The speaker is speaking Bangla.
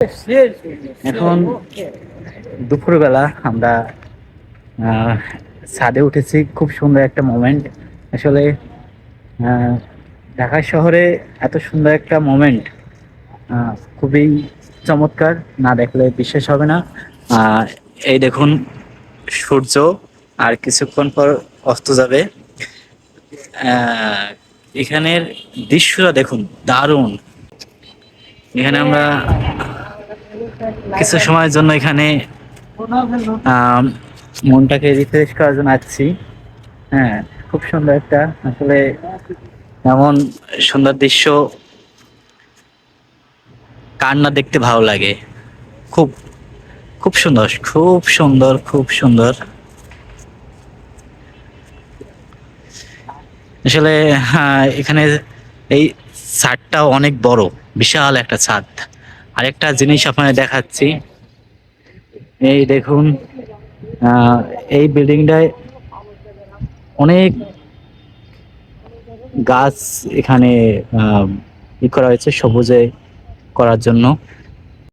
এখন দুপুরবেলা আমরা আহ, ছাদে উঠেছি। খুব সুন্দর একটা মোমেন্ট আসলে। আহ, ঢাকা শহরে এত সুন্দর একটা মোমেন্ট খুবই চমৎকার, না দেখলে বিশ্বাস হবে না। আহ, এই দেখুন, সূর্য আর কিছুক্ষণ পর অস্ত যাবে। আহ, এখানের দৃশ্যটা দেখুন, দারুণ। এখানে আমরা কিছু সময়ের জন্য এখানে আম, মনটাকে রিফ্রেশ করার জন্য আসছি। হ্যাঁ, খুব সুন্দর একটা আসলে এমন সুন্দর দৃশ্য কার না দেখতে ভালো লাগে। খুব খুব সুন্দর, খুব সুন্দর, খুব সুন্দর। আসলে এখানে এই ছাদটাও অনেক বড়, বিশাল একটা ছাদ। আরেকটা জিনিস আপনাদের দেখাচ্ছি। এই দেখুন, আহ, এই বিল্ডিংটায় অনেক গাছ এখানে ই করা হয়েছে সবুজে করার জন্য।